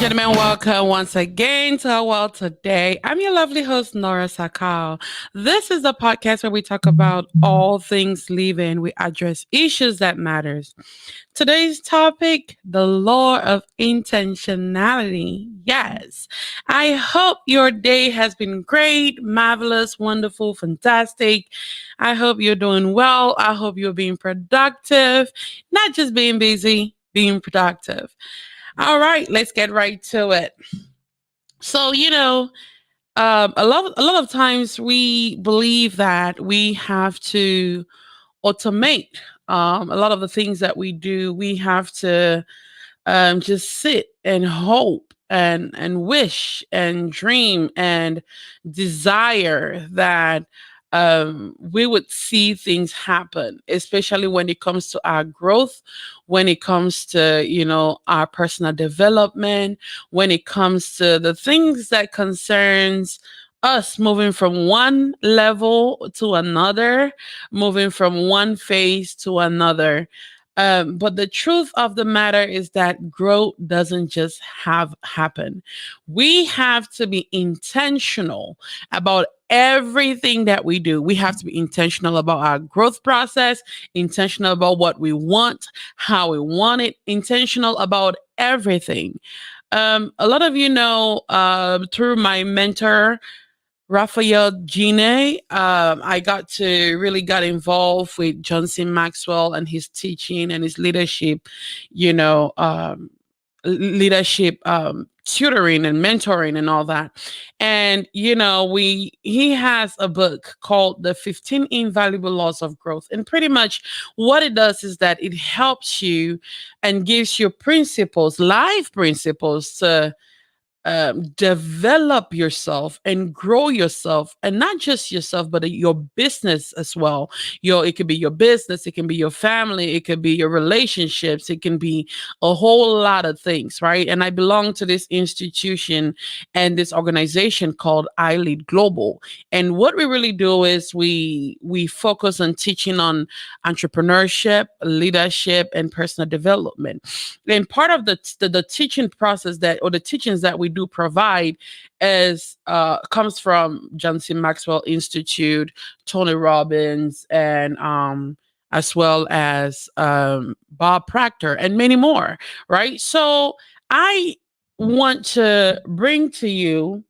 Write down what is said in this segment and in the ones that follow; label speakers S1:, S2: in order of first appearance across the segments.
S1: gentlemen, welcome once again to our world today. I'm your lovely host, Nora Sakal. This is a podcast where we talk about all things living. We address issues that matters. Today's topic, the law of intentionality. Yes, I hope your day has been great, marvelous, wonderful, fantastic. I hope you're doing well. I hope you're being productive, not just being busy, being productive. All right, let's get right to it. So, a lot of times we believe that we have to automate a lot of the things that we do. We have to just sit and hope and wish and dream and desire that we would see things happen, especially when it comes to our growth, when it comes to our personal development, when it comes to the things that concerns us moving from one level to another, moving from one phase to another. But the truth of the matter is that growth doesn't just have happen. We have to be intentional about everything that we do. We have to be intentional about our growth process, intentional about what we want, how we want it, intentional about everything. A lot of you know through my mentor Raphael Gine, I got to really got involved with Johnson Maxwell and his teaching and his leadership, you know, um, leadership tutoring and mentoring and all that. And we he has a book called The 15 Invaluable Laws of Growth. And pretty much what it does is that it helps you and gives you principles, life principles to develop yourself and grow yourself, and not just yourself but your business as well. It could be your business, it can be your family, it could be your relationships, it can be a whole lot of things, right? And I belong to this institution and this organization called I Lead Global. And what we really do is we focus on teaching on entrepreneurship, leadership, and personal development. And part of the teaching process that, or the teachings that we do provide, is comes from Johnson Maxwell Institute, Tony Robbins, and as well as Bob Proctor and many more, right? So I want to bring to you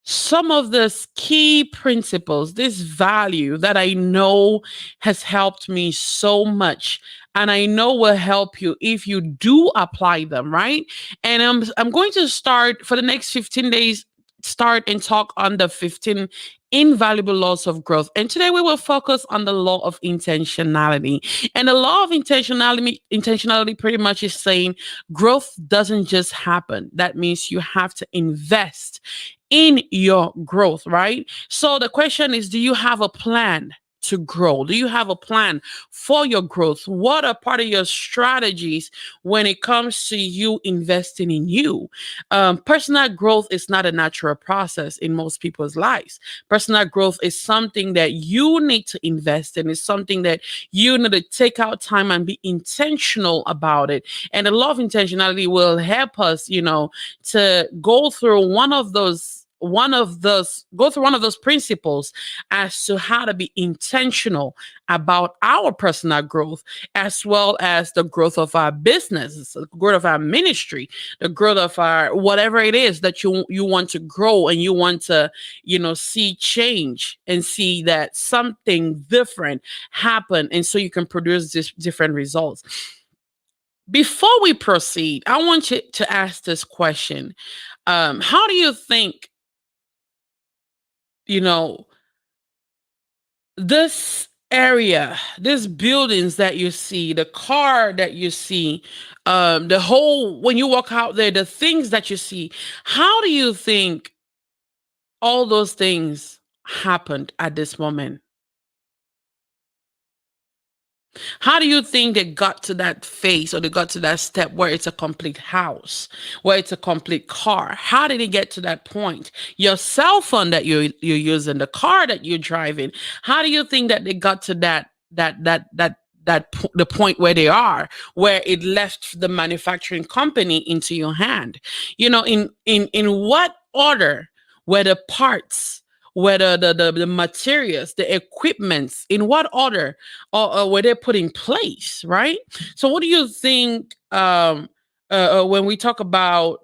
S1: some of this key principles, this value that I know has helped me so much, and I know will help you if you do apply them, right? And I'm going to start for the next 15 days, start and talk on the 15 invaluable laws of growth. And today we will focus on the law of intentionality. And the law of intentionality pretty much is saying growth doesn't just happen. That means you have to invest in your growth, right? So the question is, do you have a plan to grow? Do you have a plan for your growth? What are part of your strategies when it comes to you investing in you? Personal growth is not a natural process in most people's lives. Personal growth is something that you need to invest in. It's something that you need to take out time and be intentional about it. And the law of intentionality will help us, to go through one of those principles as to how to be intentional about our personal growth, as well as the growth of our business, the growth of our ministry, the growth of our whatever it is that you want to grow, and you want to see change and see that something different happen, and so you can produce this different results. Before we proceed, I want you to ask this question. How do you think you know this area, these buildings that you see, the car that you see, the whole, when you walk out there, the things that you see, how do you think all those things happened at this moment? How do you think they got to that phase, or they got to that step where it's a complete house, where it's a complete car? How did it get to that point? Your cell phone that you're using, the car that you're driving. How do you think that they got to the point where they are, where it left the manufacturing company into your hand. In what order were the parts, whether the materials, the equipments, in what order or were they put in place, right? So what do you think, when we talk about,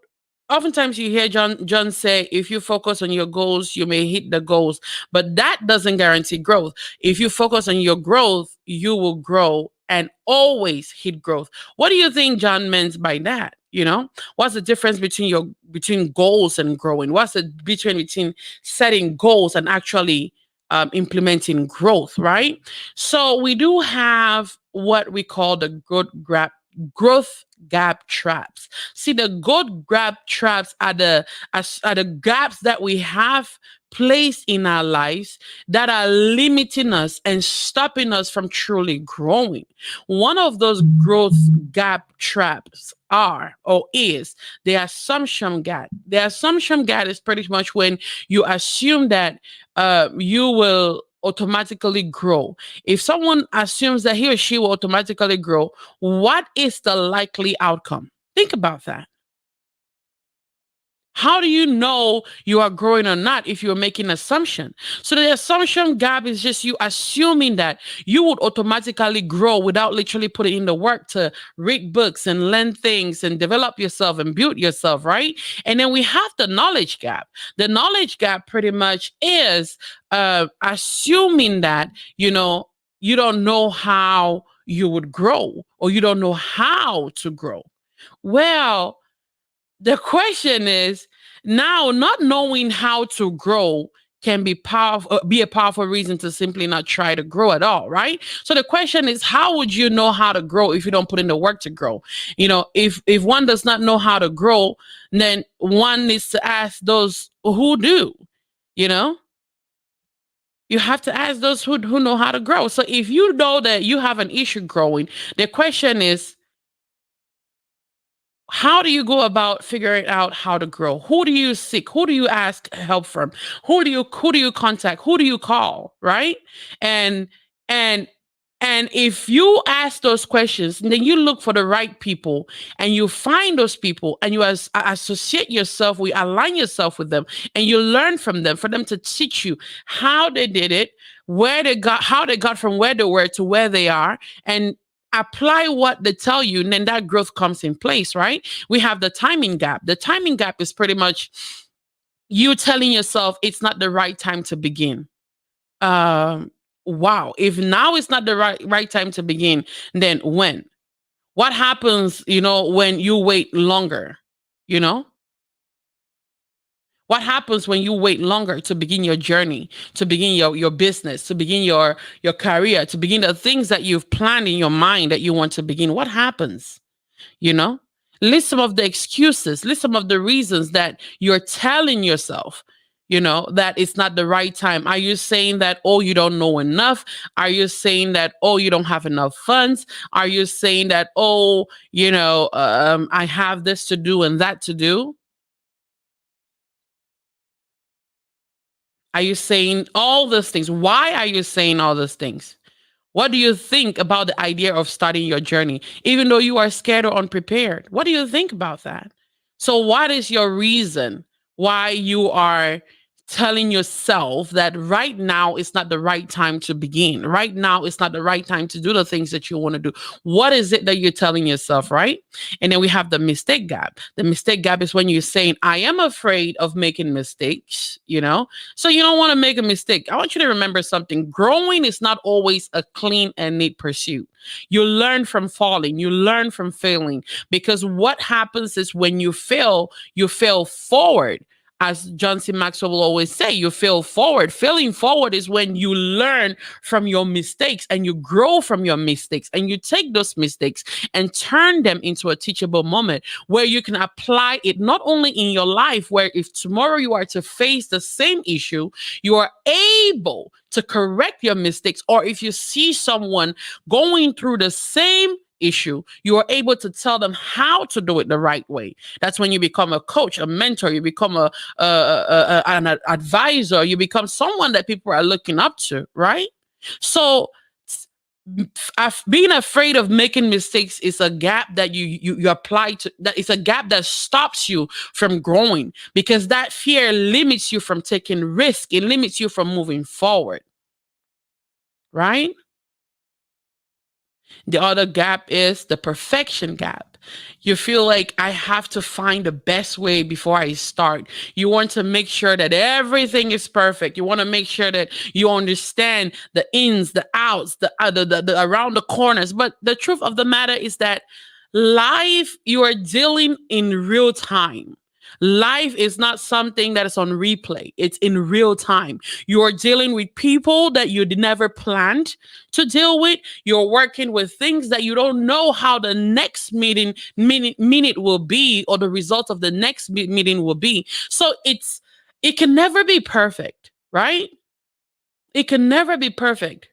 S1: oftentimes you hear John say, if you focus on your goals, you may hit the goals, but that doesn't guarantee growth. If you focus on your growth, you will grow and always hit growth. What do you think John meant by that? What's the difference between goals and growing? What's the difference between setting goals and actually implementing growth, right? So we do have what we call the growth gap traps. See, the growth gap traps are the gaps that we have placed in our lives that are limiting us and stopping us from truly growing. One of those growth gap traps are or is the assumption gap. The assumption gap is pretty much when you assume that you will automatically grow. If someone assumes that he or she will automatically grow, what is the likely outcome? Think about that. How do you know you are growing or not if you're making an assumption? So the assumption gap is just you assuming that you would automatically grow without literally putting in the work to read books and learn things and develop yourself and build yourself, right? And then we have the knowledge gap. The knowledge gap pretty much is assuming that, you don't know how you would grow or you don't know how to grow. Well, the question is, now not knowing how to grow can be a powerful reason to simply not try to grow at all, right? So the question is, how would you know how to grow if you don't put in the work to grow? If one does not know how to grow, then one needs to ask those who do. You know, you have to ask those who know how to grow. So if you know that you have an issue growing, the question is, how do you go about figuring out how to grow? Who do you seek? Who do you ask help from? Who do you contact? Who do you call? Right? And and and if you ask those questions, then you look for the right people and you find those people and you associate yourself, we align yourself with them and you learn from them for them to teach you how they did it, how they got from where they were to where they are, and apply what they tell you, and then that growth comes in place, right? We have the timing gap. The timing gap is pretty much you telling yourself it's not the right time to begin. Um, wow. If now is not the right time to begin, then when? What happens, when you wait longer? You know? What happens when you wait longer to begin your journey, to begin your business, to begin your career, to begin the things that you've planned in your mind that you want to begin? What happens? You know? List some of the excuses, list some of the reasons that you're telling yourself, that it's not the right time. Are you saying that, oh, you don't know enough? Are you saying that, oh, you don't have enough funds? Are you saying that, oh, I have this to do and that to do? Are you saying all those things? Why are you saying all those things? What do you think about the idea of starting your journey, even though you are scared or unprepared? What do you think about that? So, what is your reason why you are telling yourself that right now is not the right time to begin? Right now is not the right time to do the things that you want to do. What is it that you're telling yourself, right? And then we have the mistake gap. The mistake gap is when you're saying, I am afraid of making mistakes, So you don't want to make a mistake. I want you to remember something. Growing is not always a clean and neat pursuit. You learn from falling, you learn from failing, because what happens is when you fail forward. As John C. Maxwell will always say, you fail forward. Failing forward is when you learn from your mistakes and you grow from your mistakes and you take those mistakes and turn them into a teachable moment where you can apply it not only in your life, where if tomorrow you are to face the same issue, you are able to correct your mistakes. Or if you see someone going through the same issue, you are able to tell them how to do it the right way. That's when you become a coach, a mentor, you become an advisor, you become someone that people are looking up to, right? So Being afraid of making mistakes is a gap that you apply to, that is a gap that stops you from growing, because that fear limits you from taking risk. It limits you from moving forward, right? The other gap is the perfection gap. You feel like I have to find the best way before I start. You want to make sure that everything is perfect. You want to make sure that you understand the ins, the outs, the around the corners. But the truth of the matter is that life, you are dealing in real time. Life is not something that is on replay. It's in real time. You are dealing with people that you never planned to deal with. You're working with things that you don't know how the next minute will be, or the result of the next meeting will be. So it can never be perfect, right? It can never be perfect.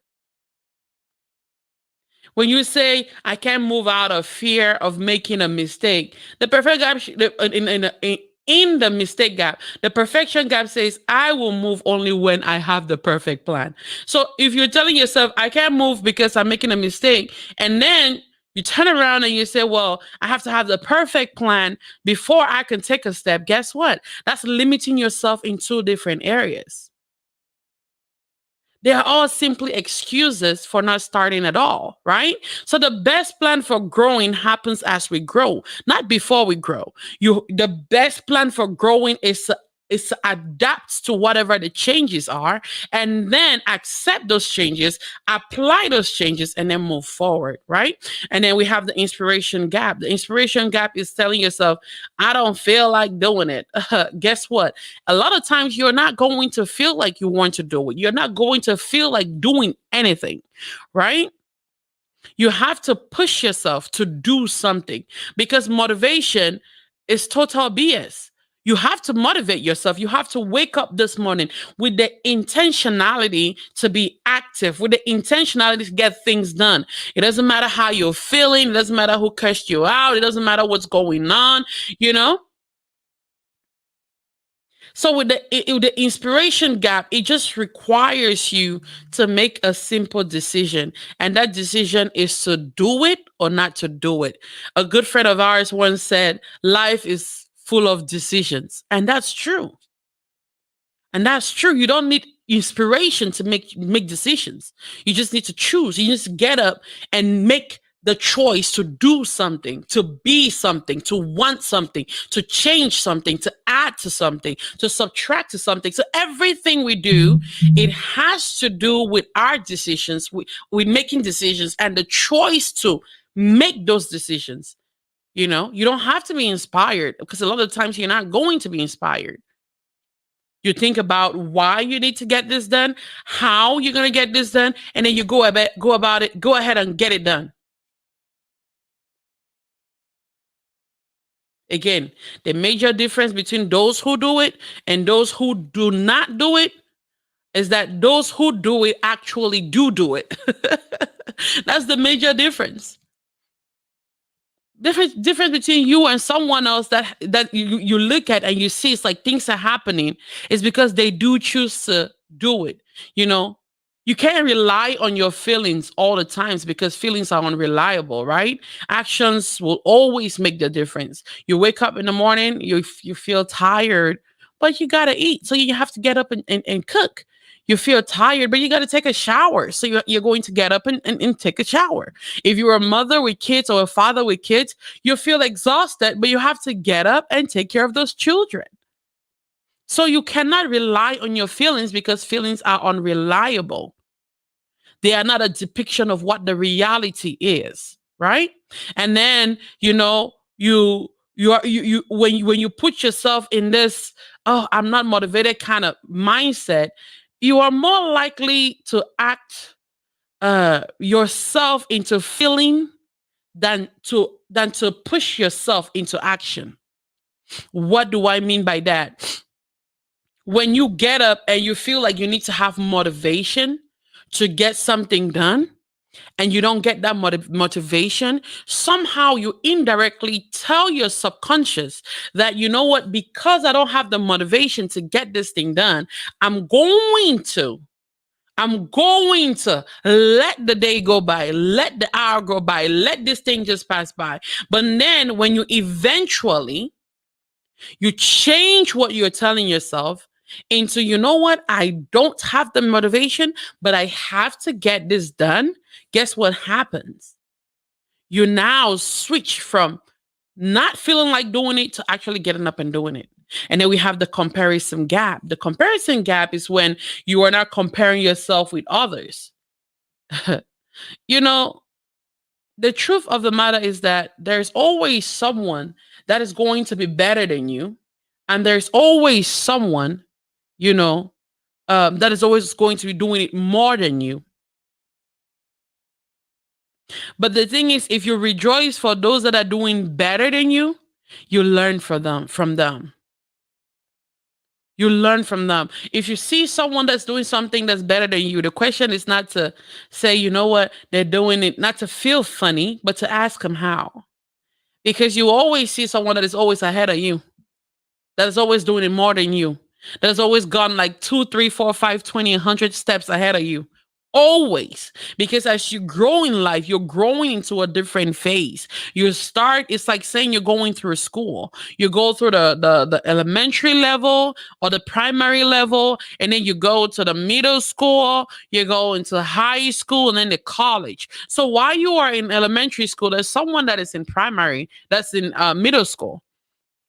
S1: When you say I can't move out of fear of making a mistake, the perfect gap in the mistake gap, the perfection gap says I will move only when I have the perfect plan. So if you're telling yourself I can't move because I'm making a mistake, and then you turn around and you say, well, I have to have the perfect plan before I can take a step, guess what? That's limiting yourself in two different areas. They are all simply excuses for not starting at all, right? So the best plan for growing happens as we grow, not before we grow. The best plan for growing is to adapt to whatever the changes are, and then accept those changes, apply those changes, and then move forward, right? And then we have the inspiration gap. The inspiration gap is telling yourself, I don't feel like doing it. Guess what? A lot of times you're not going to feel like you want to do it. You're not going to feel like doing anything, right? You have to push yourself to do something, because motivation is total BS. You have to motivate yourself. You have to wake up this morning with the intentionality to be active, with the intentionality to get things done. It doesn't matter how you're feeling. It doesn't matter who cursed you out. It doesn't matter what's going on, you know? So with the inspiration gap, it just requires you to make a simple decision, and that decision is to do it or not to do it. A good friend of ours once said, "Life is full of decisions," and that's true. And that's true. You don't need inspiration to make decisions. You just need to choose. You just get up and make the choice to do something, to be something, to want something, to change something, to add to something, to subtract to something. So everything we do, it has to do with our decisions, with making decisions, and the choice to make those decisions. You don't have to be inspired, because a lot of times you're not going to be inspired. You think about why you need to get this done, how you're going to get this done, and then you go about it, go ahead and get it done. Again, the major difference between those who do it and those who do not do it is that those who do it actually do it. That's the major difference. Difference between you and someone else that you look at and you see it's like things are happening is because they do choose to do it. you know you can't rely on your feelings all the times, because feelings are unreliable, right? Actions will always make the difference. You wake up in the morning, you feel tired, but you gotta eat, so you have to get up and cook. You feel tired, but you got to take a shower. So you're going to get up and take a shower. If you're a mother with kids or a father with kids, you feel exhausted, but you have to get up and take care of those children. So you cannot rely on your feelings, because feelings are unreliable. They are not a depiction of what the reality is, right? And then, when you put yourself in this, oh, I'm not motivated kind of mindset, you are more likely to act yourself into feeling than to push yourself into action. What do I mean by that? When you get up and you feel like you need to have motivation to get something done, and you don't get that motivation, somehow you indirectly tell your subconscious that, you know what, because I don't have the motivation to get this thing done, I'm going to I'm going to let the day go by, let the hour go by, let this thing just pass by. But then when you eventually you change what you're telling yourself into, you know what, I don't have the motivation, but I have to get this done. Guess what happens? You now switch from not feeling like doing it to actually getting up and doing it. And then we have the comparison gap. The comparison gap is when you are not comparing yourself with others. You know, the truth of the matter is that there's always someone that is going to be better than you. And there's always someone, you know, that is always going to be doing it more than you. But the thing is, if you rejoice for those that are doing better than you learn from them. You learn from them. If you see someone that's doing something that's better than you, the question is not to say, you know what, they're doing it, not to feel funny, but to ask them how. Because you always see someone that is always ahead of you, that is always doing it more than you, that has always gone like 2, 3, 4, 5, 20, 100 steps ahead of you. Always. Because as you grow in life, you're growing into a different phase. You start, it's like saying you're going through school. You go through the elementary level or the primary level, and then you go to the middle school, you go into high school, and then the college. So while you are in elementary school, there's someone that is in primary, that's in middle school.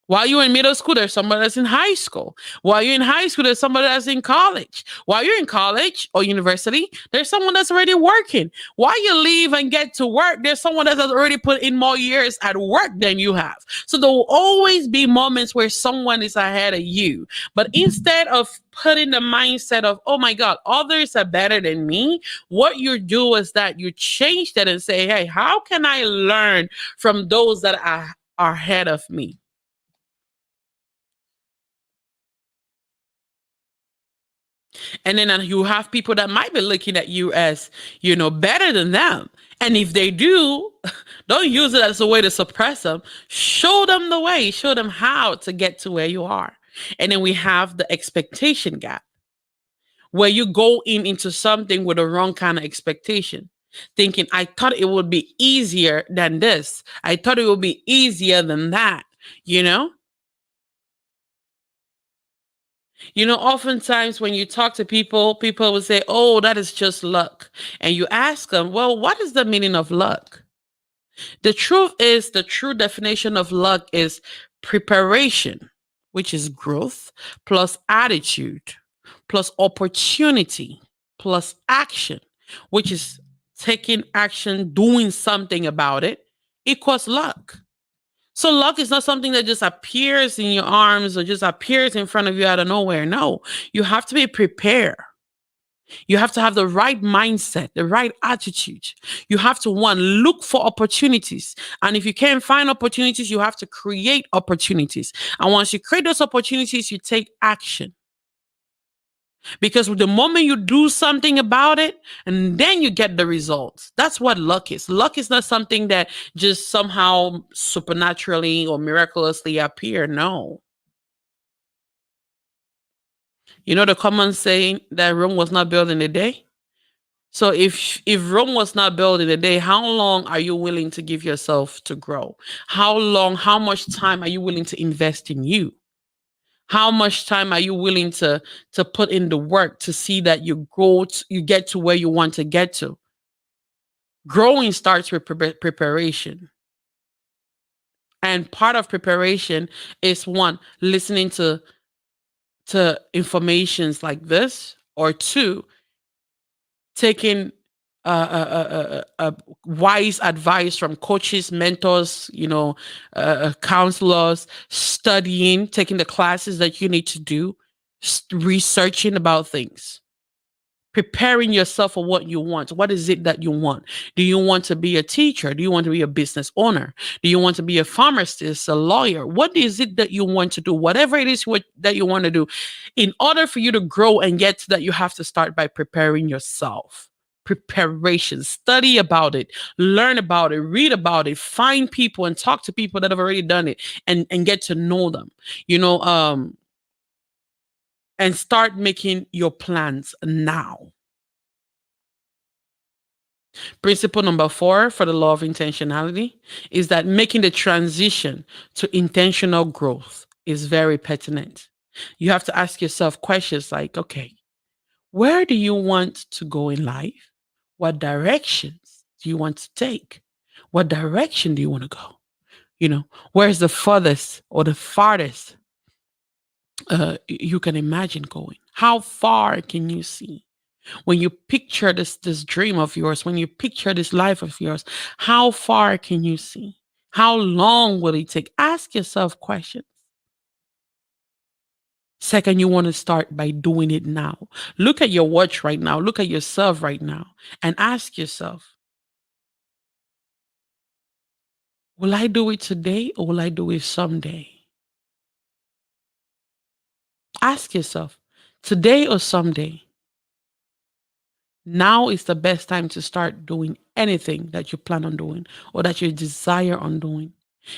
S1: While you're in middle school, there's somebody that's in high school. While you're in high school, there's somebody that's in college. While you're in college or university, there's someone that's already working. While you leave and get to work, there's someone that has already put in more years at work than you have. So there will always be moments where someone is ahead of you. But instead of putting the mindset of, oh my God, others are better than me, what you do is that you change that and say, hey, how can I learn from those that are ahead of me? And then you have people that might be looking at you as, better than them. And if they do, don't use it as a way to suppress them. Show them the way, show them how to get to where you are. And then we have the expectation gap, where you go into something with the wrong kind of expectation, thinking, I thought it would be easier than this. I thought it would be easier than that, you know? Oftentimes when you talk to people, people will say, oh, that is just luck. And you ask them, well, what is the meaning of luck? The truth is, the true definition of luck is preparation, which is growth, plus attitude, plus opportunity, plus action, which is taking action, doing something about it, equals luck. So luck is not something that just appears in your arms or just appears in front of you out of nowhere. No, you have to be prepared. You have to have the right mindset, the right attitude. You have to, one, look for opportunities. And if you can't find opportunities, you have to create opportunities. And once you create those opportunities, you take action. Because the moment you do something about it, and then you get the results. That's what luck is. Luck is not something that just somehow supernaturally or miraculously appear. No. You know the common saying that Rome was not built in a day? So if Rome was not built in a day, how long are you willing to give yourself to grow? How much time are you willing to invest in you? How much time are you willing to put in the work to see that you get to where you want to get to? Growing starts with preparation. And part of preparation is, one, listening to informations like this, or two, taking wise advice from coaches, mentors, counselors, studying, taking the classes that you need to do, researching about things, preparing yourself for what you want. What is it that you want? Do you want to be a teacher? Do you want to be a business owner? Do you want to be a pharmacist, a lawyer? What is it that you want to do? Whatever it is that you want to do, in order for you to grow and get to that, you have to start by preparing yourself. Preparation, study about it, learn about it, read about it, find people and talk to people that have already done it, and get to know them. You know, and start making your plans now. Principle number 4 for the law of intentionality is that making the transition to intentional growth is very pertinent. You have to ask yourself questions like, okay, where do you want to go in life? What directions do you want to take? What direction do you want to go? Where's the furthest or the farthest you can imagine going? How far can you see? When you picture this dream of yours, when you picture this life of yours, how far can you see? How long will it take? Ask yourself questions. Second, you want to start by doing it now. Look at your watch right now. Look at yourself right now and ask yourself, will I do it today or will I do it someday? Ask yourself, today or someday? Now is the best time to start doing anything that you plan on doing or that you desire on doing.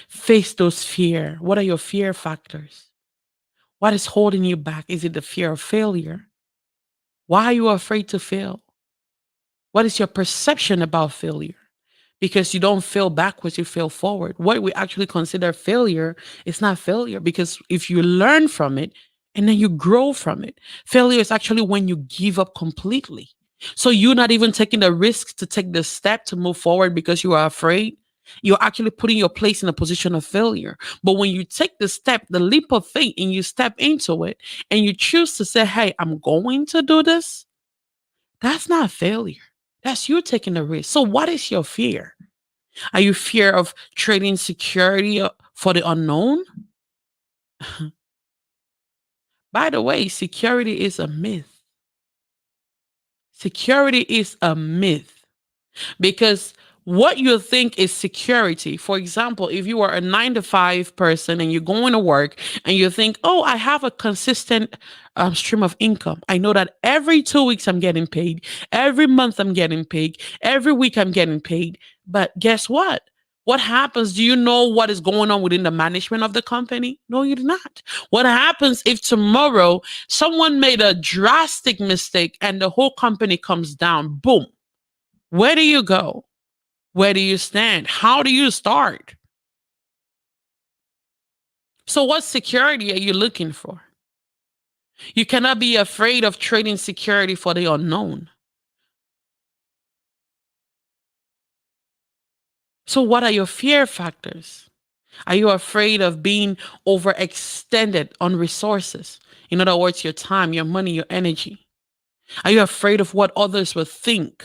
S1: Face those fear. What are your fear factors? What is holding you back? Is it the fear of failure? Why are you afraid to fail? What is your perception about failure? Because you don't fail backwards, you fail forward. What we actually consider failure is not failure because if you learn from it and then you grow from it, failure is actually when you give up completely. So you're not even taking the risk to take the step to move forward because you are afraid. You're actually putting your place in a position of failure. But when you take the step, the leap of faith, and you step into it and you choose to say, hey, I'm going to do this, that's not failure. That's you taking the risk. So what is your fear? Are you fear of trading security for the unknown? By the way, security is a myth. Security is a myth. Because what you think is security, for example, if you are a 9 to 5 person and you're going to work and you think, oh, I have a consistent stream of income. I know that every 2 weeks I'm getting paid, every month I'm getting paid, every week I'm getting paid. But guess what? What happens? Do you know what is going on within the management of the company? No, you do not. What happens if tomorrow someone made a drastic mistake and the whole company comes down? Boom. Where do you go? Where do you stand? How do you start? So, what security are you looking for? You cannot be afraid of trading security for the unknown. So, what are your fear factors? Are you afraid of being overextended on resources? In other words, your time, your money, your energy. Are you afraid of what others will think?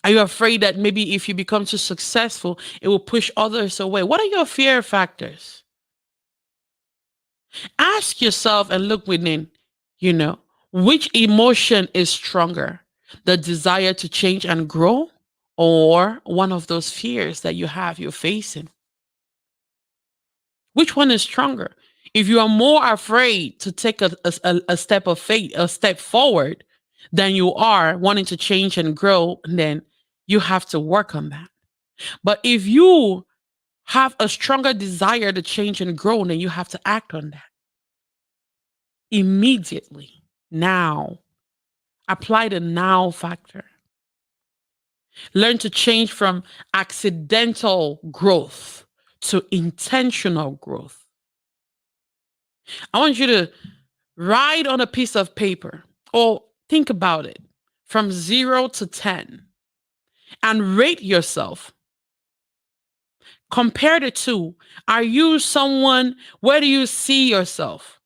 S1: Are you afraid that maybe if you become too successful, it will push others away? What are your fear factors? Ask yourself and look within, you know, which emotion is stronger? The desire to change and grow, or one of those fears that you're facing? Which one is stronger? If you are more afraid to take a step of faith, a step forward, than you are wanting to change and grow, then you have to work on that. But if you have a stronger desire to change and grow, then you have to act on that immediately. Now, apply the now factor. Learn to change from accidental growth to intentional growth. I want you to write on a piece of paper or think about it from 0 to 10 and rate yourself. Compare the two. Are you someone, where do you see yourself?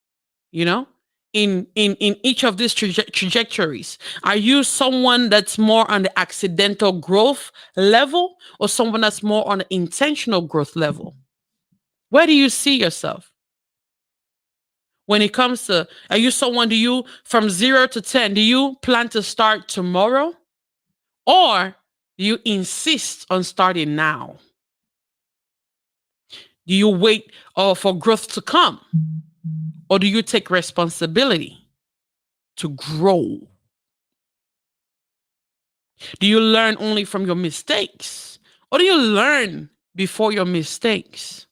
S1: You know, in each of these trajectories, are you someone that's more on the accidental growth level or someone that's more on the intentional growth level? Where do you see yourself when it comes to, are you someone, do you, from 0 to 10, do you plan to start tomorrow, or do you insist on starting now? Do you wait for growth to come, or do you take responsibility to grow? Do you learn only from your mistakes, or do you learn before your mistakes?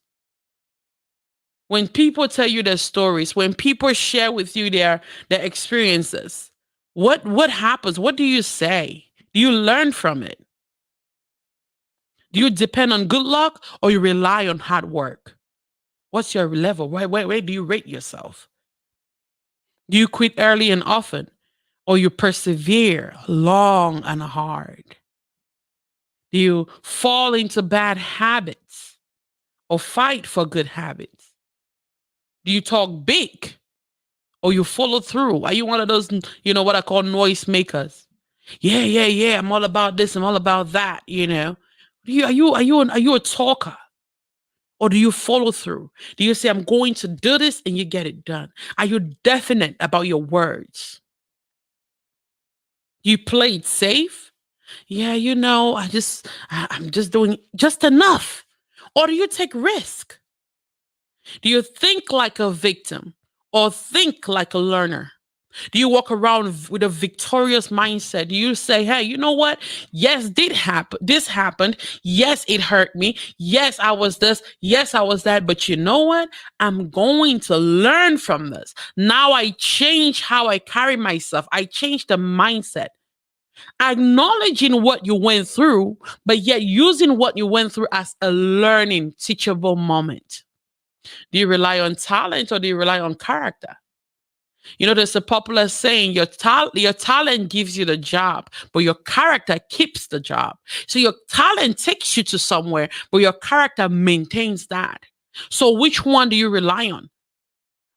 S1: When people tell you their stories, when people share with you their experiences, what happens? What do you say? Do you learn from it? Do you depend on good luck or you rely on hard work? What's your level? Where do you rate yourself? Do you quit early and often or you persevere long and hard? Do you fall into bad habits or fight for good habits? Do you talk big or you follow through? Are you one of those, what I call noise makers? Yeah, yeah, yeah. I'm all about this. I'm all about that. Are you a talker or do you follow through? Do you say I'm going to do this and you get it done? Are you definite about your words? You play it safe? Yeah, I'm just doing just enough. Or do you take risk? Do you think like a victim or think like a learner? Do you walk around with a victorious mindset? Do you say, hey, you know what? Yes, did happen. This happened. Yes, it hurt me. Yes, I was this. Yes, I was that. But you know what? I'm going to learn from this. Now I change how I carry myself. I change the mindset. Acknowledging what you went through, but yet using what you went through as a learning, teachable moment. Do you rely on talent or do you rely on character? There's a popular saying, your talent gives you the job, but your character keeps the job. So your talent takes you to somewhere, but your character maintains that. So which one do you rely on?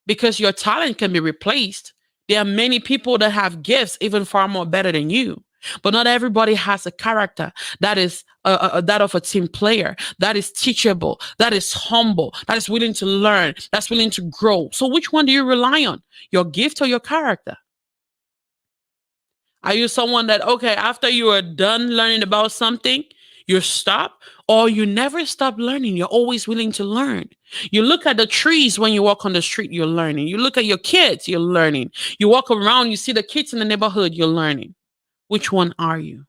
S1: Because your talent can be replaced. There are many people that have gifts even far more better than you. But not everybody has a character that is that of a team player, that is teachable, that is humble, that is willing to learn, that's willing to grow. So which one do you rely on? Your gift or your character? Are you someone that, okay, after you are done learning about something, you stop, or you never stop learning? You're always willing to learn. You look at the trees when you walk on the street, you're learning. You look at your kids, you're learning. You walk around, you see the kids in the neighborhood, you're learning. Which one are you?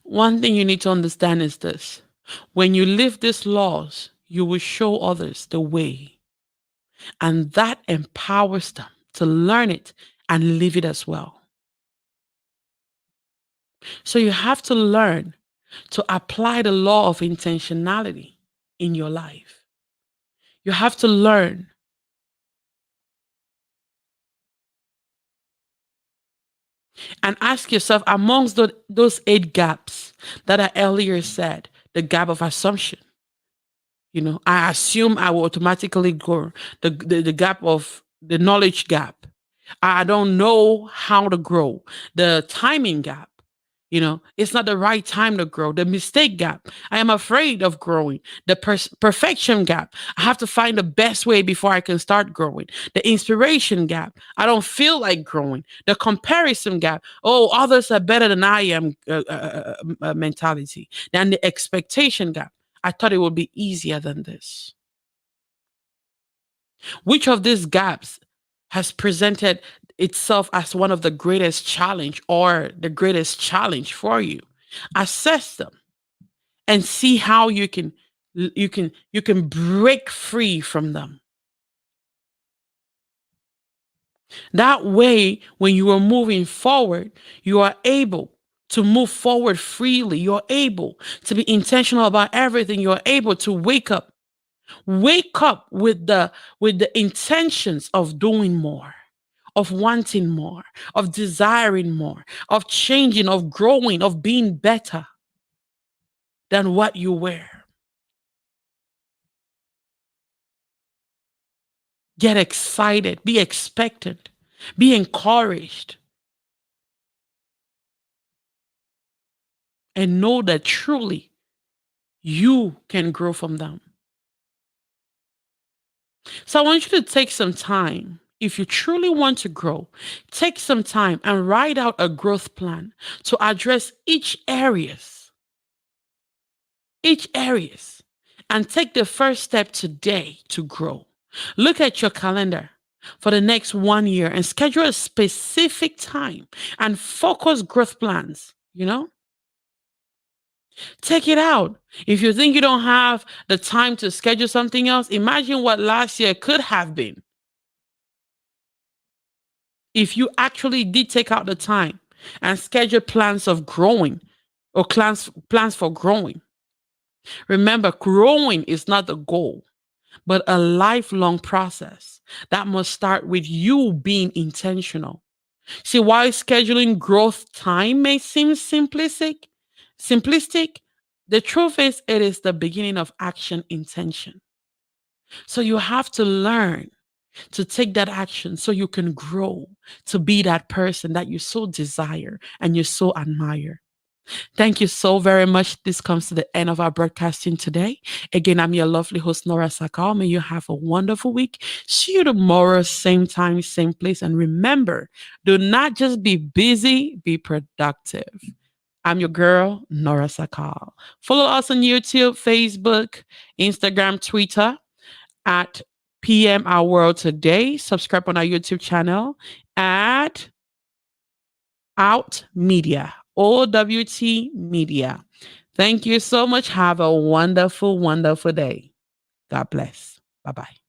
S1: One thing you need to understand is this: when you live these laws, you will show others the way, and that empowers them to learn it and live it as well. So you have to learn to apply the law of intentionality in your life. You have to learn and ask yourself, amongst those 8 gaps that I earlier said, the gap of assumption. I assume I will automatically go. The gap of the knowledge gap. I don't know how to grow. The timing gap. It's not the right time to grow. The mistake gap. I am afraid of growing. The perfection gap. I have to find the best way before I can start growing. The inspiration gap. I don't feel like growing. The comparison gap. Oh, others are better than I am mentality. Then the expectation gap. I thought it would be easier than this. Which of these gaps has presented itself as one of the greatest challenge or the greatest challenge for you? Assess them and see how you can break free from them. That way, when you are moving forward, you are able to move forward freely. You're able to be intentional about everything. You're able to wake up with the intentions of doing more, of wanting more, of desiring more, of changing, of growing, of being better than what you were. Get excited, be expectant, be encouraged, and know that truly you can grow from them. So I want you to take some time. If you truly want to grow, take some time and write out a growth plan to address each areas, and take the first step today to grow. Look at your calendar for the next 1 year and schedule a specific time and focus growth plans. Take it out. If you think you don't have the time to schedule something else, imagine what last year could have been. If you actually did take out the time and schedule plans of growing or plans for growing, remember, growing is not the goal, but a lifelong process that must start with you being intentional. See, while scheduling growth time may seem simplistic, the truth is it is the beginning of action intention. So you have to learn to take that action so you can grow to be that person that you so desire and you so admire. Thank you so very much. This comes to the end of our broadcasting today. Again, I'm your lovely host, Nora Sakal. May you have a wonderful week. See you tomorrow, same time, same place. And remember, do not just be busy, be productive. I'm your girl, Nora Sakal. Follow us on YouTube, Facebook, Instagram, Twitter at PM Our World Today. Subscribe on our YouTube channel at Out Media, OWT Media. Thank you so much. Have a wonderful, wonderful day. God bless. Bye bye.